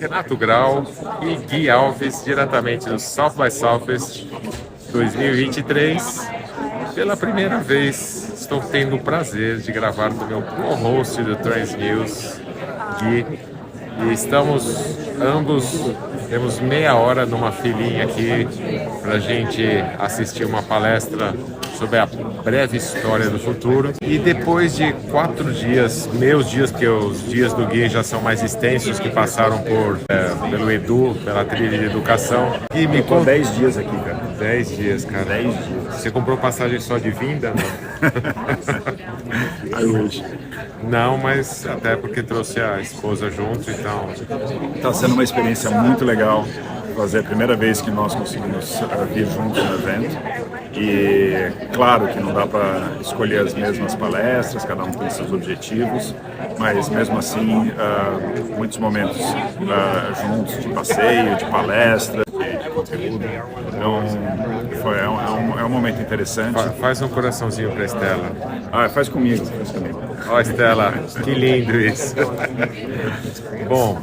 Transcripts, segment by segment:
Renato Grau e Gui Alves, diretamente do South by Southwest 2023. Pela primeira vez, estou tendo o prazer de gravar com o meu co-host do Trans News, Gui. E estamos ambos, temos meia hora numa filinha aqui para a gente assistir uma palestra sobre a breve história do futuro. E depois de 4 dias, meus dias, porque os dias do Gui já são mais extensos, que passaram pelo Edu, pela trilha de educação. E me com 10 dias aqui, cara. 10 dias, cara. 10 dias. Você comprou passagem só de vinda, não? I wish. Não, mas até porque trouxe a esposa junto, então... Está sendo uma experiência muito legal. Fazer a primeira vez que nós conseguimos vir juntos no evento. E claro que não dá para escolher as mesmas palestras, cada um tem seus objetivos, mas mesmo assim, muitos momentos juntos de passeio, de palestra, de conteúdo. Então, é um momento interessante. Faz um coraçãozinho para Estela. Faz comigo, faz comigo. Ó, Estela, que lindo isso. Bom,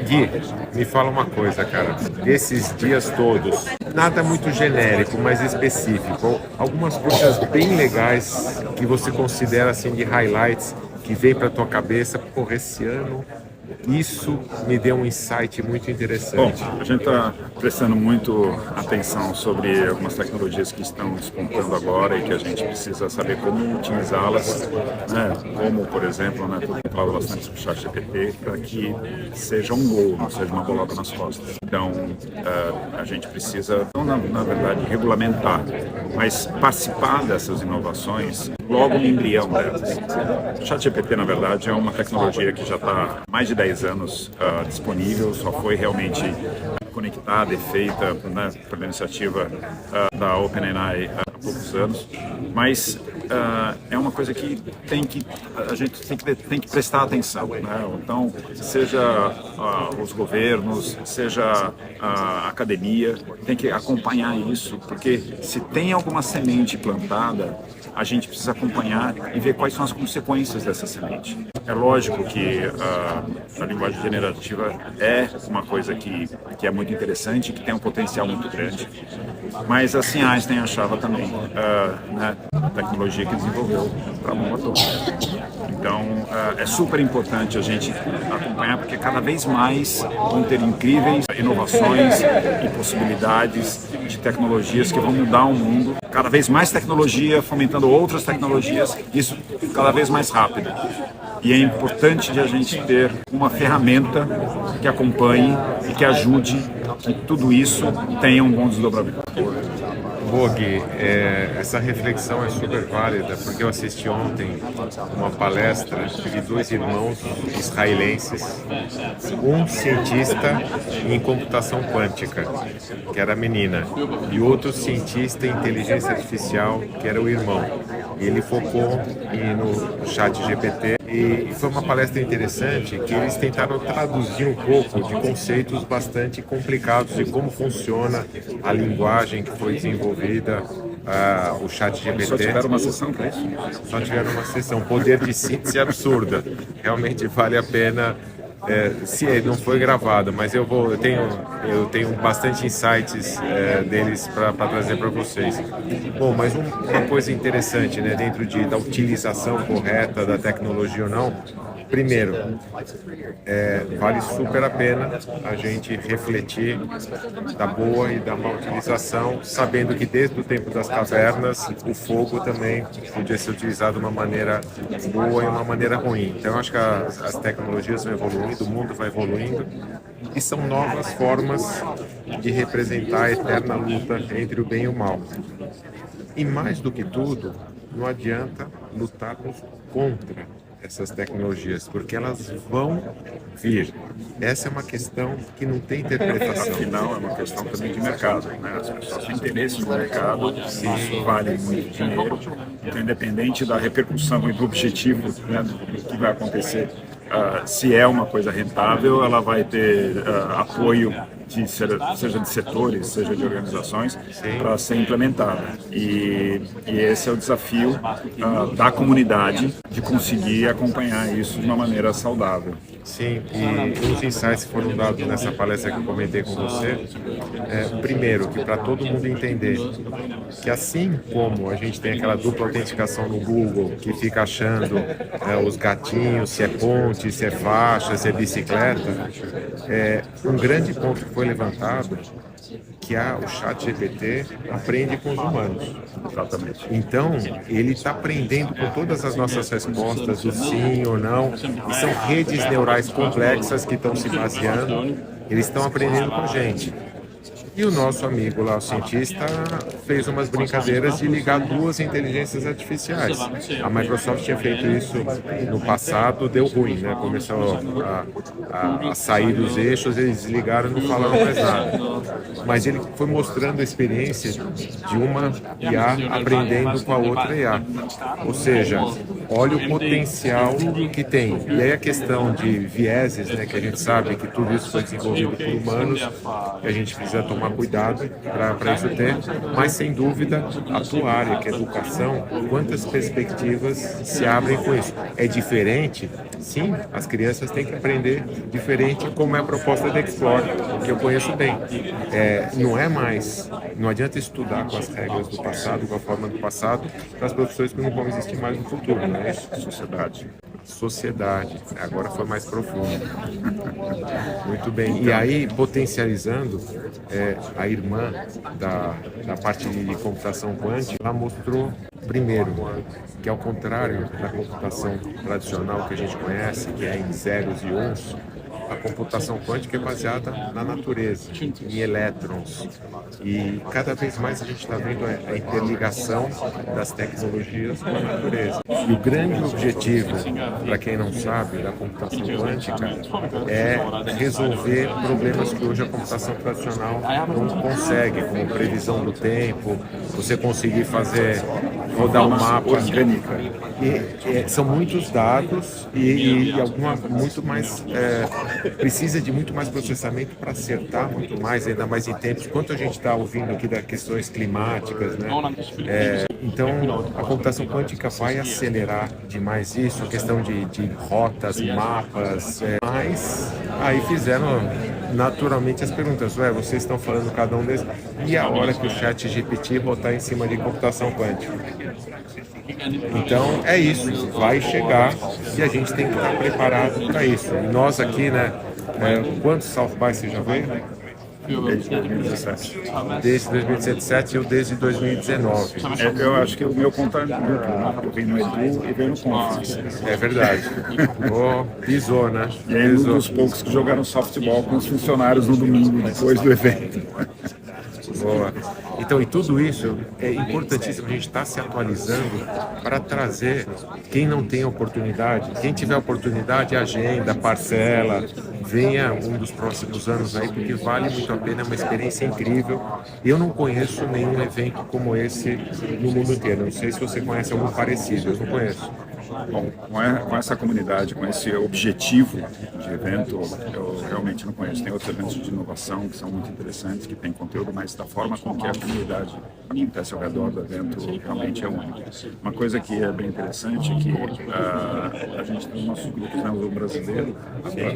Gui, me fala uma coisa, cara. Esses dias todos, nada muito genérico, mas específico. Algumas coisas bem legais que você considera assim de highlights que vem para tua cabeça. Porra, esse ano isso me deu um insight muito interessante. Bom, a gente está prestando muito atenção sobre algumas tecnologias que estão despontando agora e que a gente precisa saber como utilizá-las, né? Como, por exemplo, né, tu falava bastante sobre o ChatGPT, para que seja um gol, não seja uma bolada nas costas. Então, a gente precisa, não na verdade, regulamentar, mas participar dessas inovações logo no embrião delas. O ChatGPT, na verdade, é uma tecnologia que já está há mais de 10 anos disponível, só foi realmente conectada e feita, né, por iniciativa da OpenAI há poucos anos, mas é uma coisa que a gente tem que prestar atenção, né? Então, seja os governos, seja a academia, tem que acompanhar isso, porque se tem alguma semente plantada, a gente precisa acompanhar e ver quais são as consequências dessa semente. É lógico que a linguagem generativa é uma coisa que é muito interessante, que tem um potencial muito grande, mas assim Einstein achava também, né, a tecnologia que desenvolveu para a bomba atômica. Então é super importante a gente acompanhar, porque cada vez mais vão ter incríveis inovações e possibilidades de tecnologias que vão mudar o mundo. Cada vez mais tecnologia, fomentando outras tecnologias, isso cada vez mais rápido. E é importante de a gente ter uma ferramenta que acompanhe e que ajude que tudo isso tenha um bom desdobramento. Boa, Gui, essa reflexão é super válida, porque eu assisti ontem uma palestra de 2 irmãos israelenses, um cientista em computação quântica, que era a menina, e outro cientista em inteligência artificial, que era o irmão. E ele focou no ChatGPT, e foi uma palestra interessante que eles tentaram traduzir um pouco de conceitos bastante complicados de como funciona a linguagem que foi desenvolvida, o ChatGPT. Só tiveram uma sessão para isso? Só tiveram uma sessão. Poder de síntese absurda. Realmente vale a pena. Se não foi gravado, mas eu tenho bastante insights deles para trazer para vocês. Bom, mas uma coisa interessante, né, dentro da utilização correta da tecnologia ou não. Primeiro, vale super a pena a gente refletir da boa e da má utilização, sabendo que desde o tempo das cavernas o fogo também podia ser utilizado de uma maneira boa e uma maneira ruim. Então eu acho que as tecnologias vão evoluindo, o mundo vai evoluindo e são novas formas de representar a eterna luta entre o bem e o mal. E mais do que tudo, não adianta lutarmos contra essas tecnologias, porque elas vão vir. Essa é uma questão que não tem interpretação. Afinal, é uma questão também de mercado, né? As pessoas têm interesse no mercado, isso vale muito dinheiro. Então, independente da repercussão e do objetivo, né, do que vai acontecer, se é uma coisa rentável, ela vai ter apoio seja de setores, seja de organizações, para ser implementada. E esse é o desafio da comunidade de conseguir acompanhar isso de uma maneira saudável. Sim, e os insights que foram dados nessa palestra que eu comentei com você, primeiro, que para todo mundo entender que assim como a gente tem aquela dupla autenticação no Google, que fica achando os gatinhos, se é ponte, se é faixa, se é bicicleta, um grande ponto que foi levantado que o ChatGPT aprende com os humanos. Exatamente. Então, ele está aprendendo com todas as nossas respostas, o sim ou não, e são redes neurais complexas que estão se baseando, eles estão aprendendo com a gente. E o nosso amigo lá, o cientista, fez umas brincadeiras de ligar duas inteligências artificiais. A Microsoft tinha feito isso no passado, deu ruim, né? Começou a sair dos eixos, eles desligaram e não falaram mais nada. Mas ele foi mostrando a experiência de uma IA aprendendo com a outra IA. Ou seja, olha o potencial que tem. E aí a questão de vieses, né, que a gente sabe que tudo isso foi desenvolvido por humanos, que a gente precisa tomar cuidado para isso ter, mas sem dúvida a tua área, que é educação, quantas perspectivas se abrem com isso? É diferente? Sim, as crianças têm que aprender diferente, como é a proposta da Explore, que eu conheço bem. Não adianta estudar com as regras do passado, com a forma do passado, para as profissões que não vão existir mais no futuro, né? Sociedade, agora foi mais profundo. Muito bem. E aí, potencializando, a irmã da parte de computação quântica, ela mostrou, primeiro, que ao contrário da computação tradicional que a gente conhece, que é em zeros e uns, a computação quântica é baseada na natureza, em elétrons. E cada vez mais a gente está vendo a interligação das tecnologias com a natureza. E o grande objetivo, para quem não sabe, da computação quântica é resolver problemas que hoje a computação tradicional não consegue, como previsão do tempo, você conseguir rodar um mapa orgânica. São muitos dados e muito mais precisa de muito mais processamento para acertar muito mais, ainda mais em tempos. Quanto a gente está ouvindo aqui das questões climáticas, né? Então, a computação quântica vai acelerar demais isso, a questão de rotas, mapas, mas aí fizeram naturalmente as perguntas, vocês estão falando cada um desses, e a hora que o ChatGPT botar em cima de computação quântica? Então, é isso, vai chegar e a gente tem que estar preparado para isso. E nós aqui, né, quantos South by você já veio? Desde 2017. Desde 2017 e eu desde 2019. Eu acho que o meu contato é duplo, né? Eu venho no Edu e venho no Conference. É verdade. Pisou, né? E é um dos poucos que jogaram softball com os funcionários no domingo, depois do evento. Boa. Então, e tudo isso é importantíssimo a gente estar se atualizando para trazer quem não tem oportunidade. Quem tiver oportunidade, agenda, parcela, venha um dos próximos anos aí, porque vale muito a pena, é uma experiência incrível. Eu não conheço nenhum evento como esse no mundo inteiro. Não sei se você conhece algum parecido, eu não conheço. Bom, com essa comunidade, com esse objetivo de evento, eu realmente não conheço. Tem outros eventos de inovação que são muito interessantes, que tem conteúdo, mas da forma como que a comunidade acontece ao redor do evento realmente é único. Uma coisa que é bem interessante é que a gente tem nossos grupos, né, o brasileiro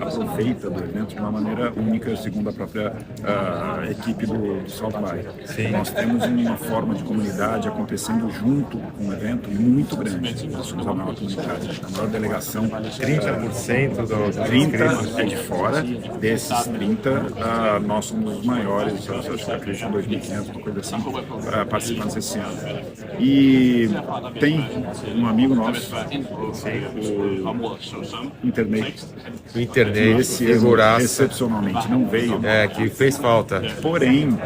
aproveita do evento de uma maneira única, segundo a própria equipe do South by. Nós temos uma forma de comunidade acontecendo junto com o evento muito grande. Nós somos a maior comunidade, a maior delegação. 30% dos 30% é de fora, desses 30%, nós somos os maiores, eu acho que acredito em 2.500, uma coisa assim, participantes esse ano. E tem um amigo nosso, o Internet. O Internet, esse figuraça, excepcionalmente não veio. Que fez falta. Porém,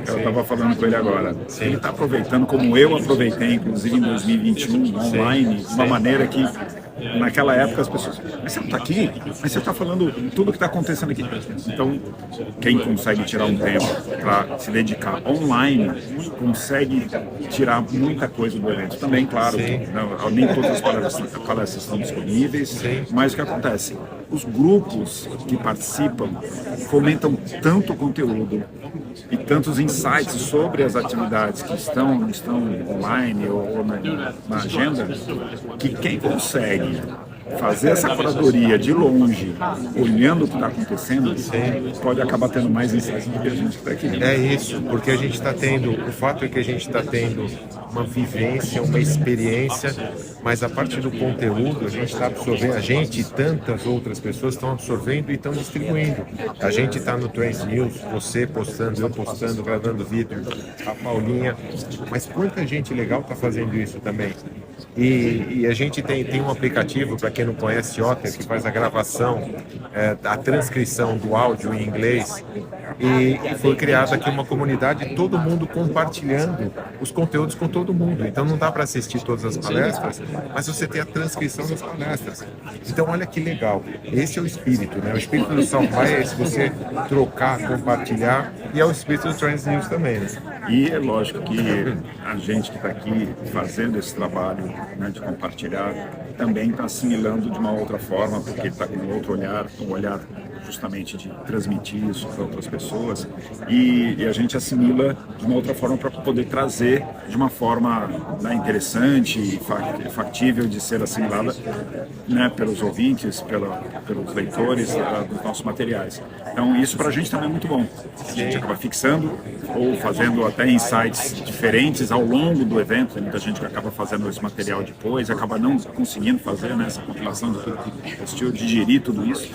eu estava falando com ele agora, ele está aproveitando, como eu aproveitei, inclusive em 2021, online, de uma maneira que naquela época as pessoas, mas você não está aqui? Mas você está falando tudo que está acontecendo aqui. Então, quem consegue tirar um tempo para se dedicar online, consegue tirar muita coisa do evento. Também, claro, nem todas as palestras estão disponíveis, mas o que acontece? Os grupos que participam fomentam tanto conteúdo e tantos insights sobre as atividades que estão online ou na agenda, que quem consegue fazer essa curadoria de longe, olhando o que está acontecendo, pode acabar tendo mais insights do que a gente está aqui. É isso, porque a gente está tendo, o fato é que a gente está tendo uma vivência, uma experiência, mas a parte do conteúdo a gente está absorvendo, a gente e tantas outras pessoas estão absorvendo e estão distribuindo. A gente está no Trends News, você postando, eu postando, gravando vídeo, a Paulinha, mas quanta gente legal está fazendo isso também. E a gente tem um aplicativo, para quem não conhece, Otter, que faz a gravação, a transcrição do áudio em inglês, e foi criada aqui uma comunidade, todo mundo compartilhando os conteúdos com todo mundo. Então não dá para assistir todas as palestras, mas você tem a transcrição das palestras. Então olha que legal, esse é o espírito, né? O espírito do South by é esse, você trocar, compartilhar, e é o espírito do Trends News também, né? E é lógico que a gente que está aqui fazendo esse trabalho, né, de compartilhar, também está assimilando de uma outra forma, porque está com outro olhar, um olhar justamente de transmitir isso para outras pessoas, e a gente assimila de uma outra forma para poder trazer de uma forma, né, interessante e factível de ser assimilada, né, pelos ouvintes, pelos leitores dos nossos materiais. Então isso para a gente também é muito bom. A gente acaba fixando ou fazendo até insights diferentes ao longo do evento. Tem muita gente que acaba fazendo esse material depois, acaba não conseguindo fazer, né, essa compilação de tudo que assistiu, digerir tudo isso,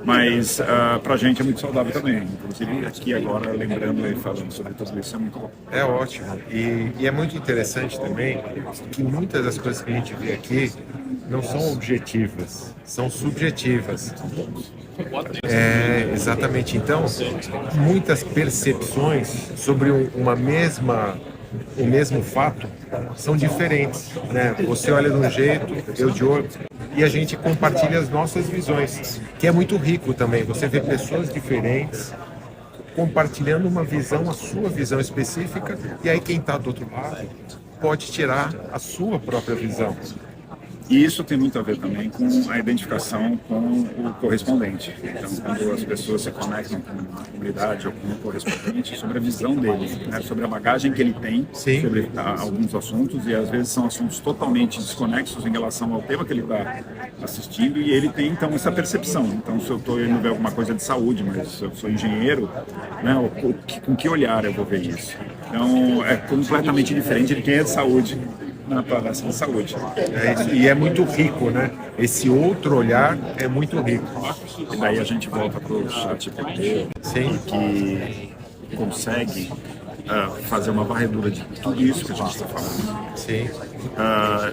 mas para a gente é muito saudável também. Inclusive aqui agora, lembrando e falando sobre tudo isso, é muito bom. É ótimo. E é muito interessante também que muitas das coisas que a gente vê aqui não são objetivas, são subjetivas. Exatamente. Então, muitas percepções sobre o mesmo fato são diferentes, né? Você olha de um jeito, eu de outro, e a gente compartilha as nossas visões, que é muito rico também. Você vê pessoas diferentes compartilhando uma visão, a sua visão específica, e aí quem está do outro lado pode tirar a sua própria visão. E isso tem muito a ver também com a identificação com o correspondente. Então, quando as pessoas se conectam com a comunidade ou com o correspondente, sobre a visão dele, né, sobre a bagagem que ele tem, Sim, sobre alguns assuntos, e às vezes são assuntos totalmente desconexos em relação ao tema que ele está assistindo, e ele tem então essa percepção. Então, se eu estou indo ver alguma coisa de saúde, mas eu sou engenheiro, né, com que olhar eu vou ver isso? Então, é completamente diferente de quem é de saúde na palestra de saúde. E é muito rico, né? Esse outro olhar é muito rico. E daí a gente volta para o ChatGPT, que consegue fazer uma varredura de tudo isso que a gente está falando. Sim.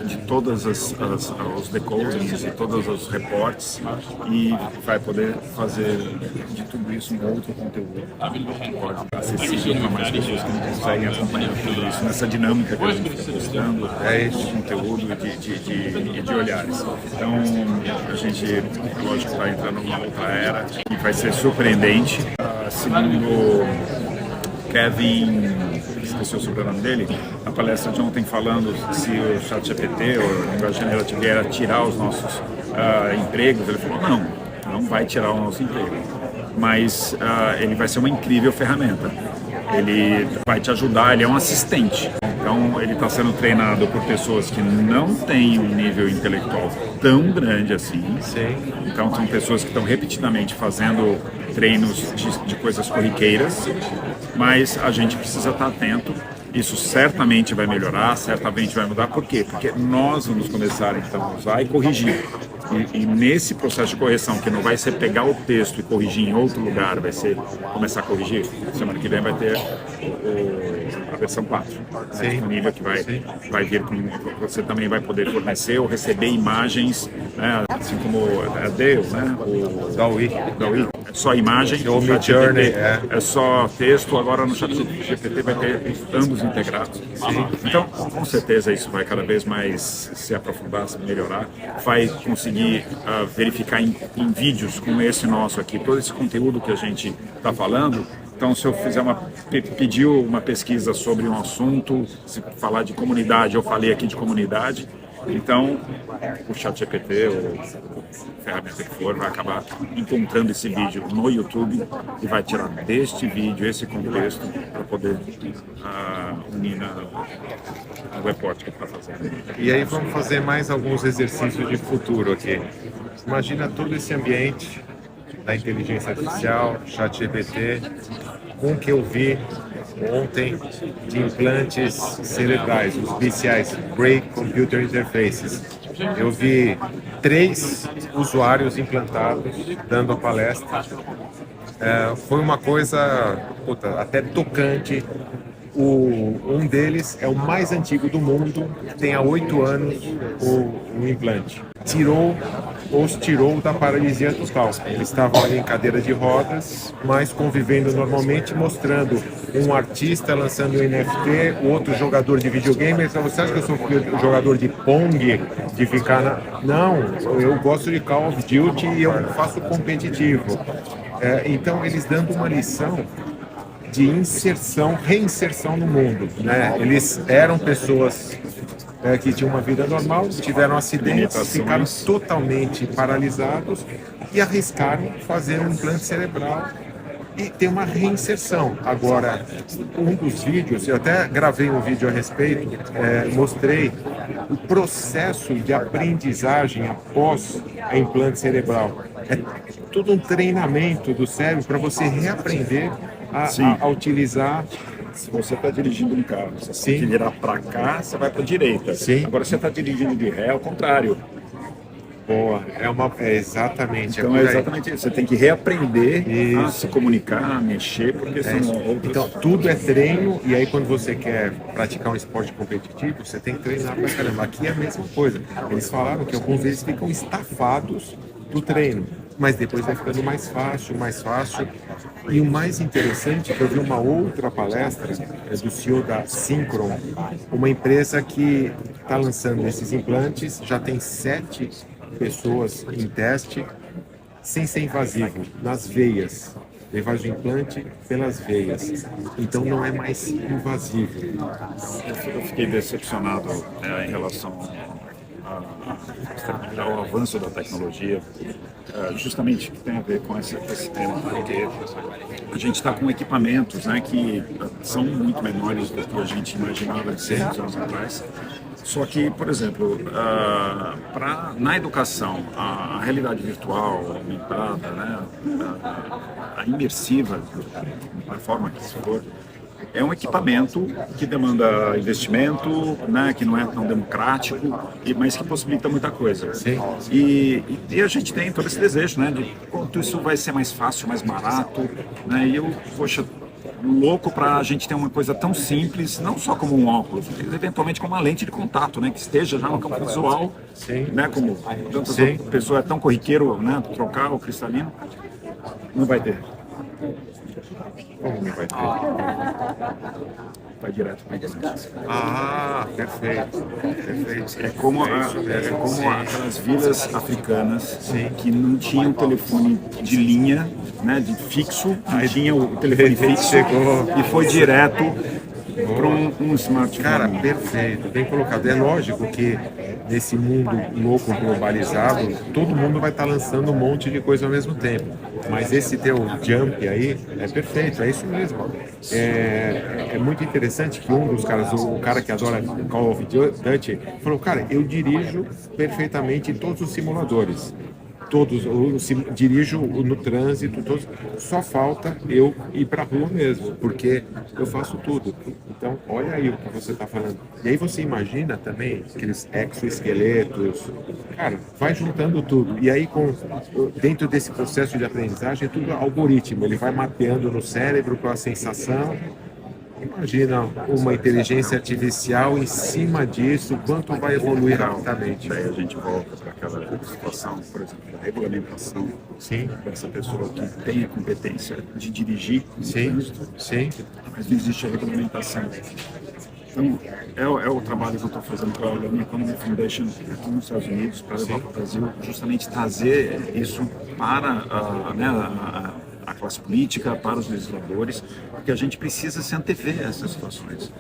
De todas os decodings e todos os reportes, e vai poder fazer de tudo isso um outro conteúdo que pode estar acessível para mais pessoas que não conseguem acompanhar tudo isso nessa dinâmica que a gente está postando, de conteúdo e de olhares. Então a gente, lógico, está entrando numa outra era e vai ser surpreendente. Segundo Kevin, esqueci o sobrenome dele, a palestra de ontem falando se o ChatGPT ou a linguagem generativa vier tirar os nossos empregos, ele falou, não vai tirar o nosso emprego, mas ele vai ser uma incrível ferramenta. Ele vai te ajudar, ele é um assistente. Então ele está sendo treinado por pessoas que não têm um nível intelectual tão grande assim. Sim. Então são pessoas que estão repetidamente fazendo treinos de coisas corriqueiras, mas a gente precisa estar atento. Isso certamente vai melhorar, certamente vai mudar. Por quê? Porque nós vamos começar então a usar e corrigir. E nesse processo de correção, que não vai ser pegar o texto e corrigir em outro lugar, vai ser começar a corrigir, semana que vem vai ter a versão 4, disponível, que vai vir com... Você também vai poder fornecer ou receber imagens, né, assim como a Dale, né, o Dall-E, é só imagem, o Midjourney é só texto. Agora no ChatGPT vai ter ambos integrados. Então, com certeza isso vai cada vez mais se aprofundar, se melhorar, vai conseguir verificar em vídeos como esse nosso aqui, todo esse conteúdo que a gente está falando. Então, se eu fizer pedir uma pesquisa sobre um assunto, se falar de comunidade, eu falei aqui de comunidade, Então, o ChatGPT, ou ferramenta que for, vai acabar encontrando esse vídeo no YouTube e vai tirar deste vídeo esse contexto para poder unir no repórter que está fazendo. E aí vamos fazer mais alguns exercícios de futuro aqui. Imagina todo esse ambiente da inteligência artificial, ChatGPT, com o que eu vi ontem de implantes cerebrais, os BCIs, Brain Computer Interfaces. Eu vi 3 usuários implantados dando a palestra. Foi uma coisa até tocante. Um deles é o mais antigo do mundo, tem há 8 anos o implante. Os tirou da paralisia total. Eles estavam ali em cadeira de rodas, mas convivendo normalmente, mostrando um artista lançando um NFT, o outro jogador de videogame. Então, você acha que eu sou jogador de Pong, de ficar na... Não, eu gosto de Call of Duty e eu faço competitivo. Então, eles dando uma lição de inserção, reinserção no mundo, né? Eles eram pessoas que tinham uma vida normal, tiveram acidentes, ficaram totalmente paralisados e arriscaram fazer um implante cerebral e ter uma reinserção. Agora, um dos vídeos, eu até gravei um vídeo a respeito, mostrei o processo de aprendizagem após a implante cerebral. É tudo um treinamento do cérebro para você reaprender a utilizar. Se você está dirigindo um carro, você tem que virar para cá, você vai para a direita. Sim. Agora, se você está dirigindo de ré, é o contrário. Boa, exatamente. Então, é exatamente isso. Você tem que reaprender a se comunicar, a mexer, porque são outros... Então, tudo é treino, e aí quando você quer praticar um esporte competitivo, você tem que treinar pra caramba. Aqui é a mesma coisa. Eles falaram que alguns deles ficam estafados do treino, mas depois vai ficando mais fácil. E o mais interessante é que eu vi uma outra palestra do CEO da Synchron, uma empresa que está lançando esses implantes, já tem 7 pessoas em teste, sem ser invasivo, nas veias. Ele faz o implante pelas veias, então não é mais invasivo. Eu fiquei decepcionado em relação ao avanço da tecnologia, justamente que tem a ver com esse tema, porque a gente está com equipamentos, né, que são muito menores do que a gente imaginava de 100 anos atrás. Só que, por exemplo, na educação, a realidade virtual, aumentada, né, a imersiva, da forma que se for, é um equipamento que demanda investimento, né, que não é tão democrático, mas que possibilita muita coisa. Sim. E a gente tem todo esse desejo, né, de quanto isso vai ser mais fácil, mais barato, né, e eu, poxa, louco para a gente ter uma coisa tão simples, não só como um óculos, mas eventualmente como uma lente de contato, né, que esteja já no campo visual, né, como tantas pessoas é tão corriqueiro, né, trocar o cristalino, não vai ter. Como não vai ter? Vai direto para a internet. Perfeito. É como aquelas vilas africanas que não tinham telefone de linha, né, de fixo, não tinha o telefone fixo e foi direto para um smartphone. Cara, perfeito, bem colocado. É lógico que nesse mundo louco, globalizado, todo mundo vai estar lançando um monte de coisa ao mesmo tempo. Mas esse teu jump aí é perfeito, é isso mesmo. É muito interessante que um dos caras, o cara que adora Call of Duty, falou, cara, eu dirijo perfeitamente em todos os simuladores. Eu dirijo no trânsito, só falta eu ir para a rua mesmo, porque eu faço tudo. Então, olha aí o que você está falando. E aí você imagina também aqueles exoesqueletos, cara, vai juntando tudo. E aí, dentro desse processo de aprendizagem, é tudo algoritmo, ele vai mapeando no cérebro com a sensação. Imagina uma inteligência artificial em cima disso, quanto vai evoluir rapidamente. Daí a gente volta para aquela situação, por exemplo, da regulamentação. Sim. Dessa pessoa que tem a competência de dirigir. Sim. Mas não existe a regulamentação. Então, é o trabalho que eu estou fazendo para a Learning Economy Foundation aqui nos Estados Unidos, para levar para o Brasil, justamente trazer isso para a classe política, para os legisladores, porque a gente precisa se antever a essas situações.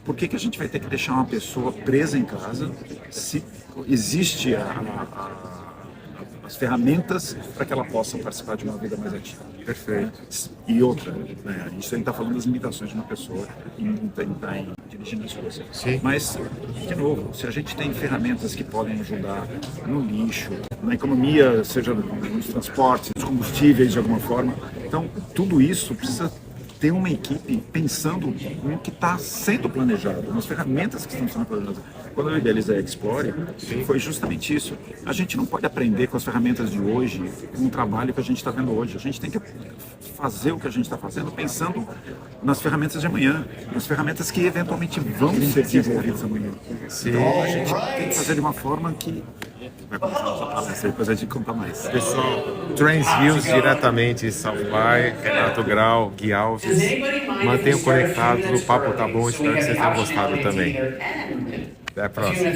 Por que a gente vai ter que deixar uma pessoa presa em casa se existe as ferramentas para que ela possa participar de uma vida mais ativa? Perfeito. E outra, né, isso a gente está falando das limitações de uma pessoa em dirigindo as coisas. Sim. Mas, de novo, se a gente tem ferramentas que podem ajudar no lixo, na economia, seja nos transportes, nos combustíveis de alguma forma, então tudo isso precisa ter uma equipe pensando no que está sendo planejado, nas ferramentas que estão sendo planejadas. Quando eu idealizei a Explore, foi justamente isso. A gente não pode aprender com as ferramentas de hoje, com o trabalho que a gente está vendo hoje. A gente tem que fazer o que a gente está fazendo pensando nas ferramentas de amanhã, nas ferramentas que eventualmente vão ser desenvolvidas amanhã. Então a gente tem que fazer de uma forma que vai começar a palestra, depois a gente conta mais. Pessoal, Transviews diretamente, South by, Renato Grau, Gui Alves. Mantenham conectados, o papo tá bom, espero que vocês tenham gostado também. Até a próxima.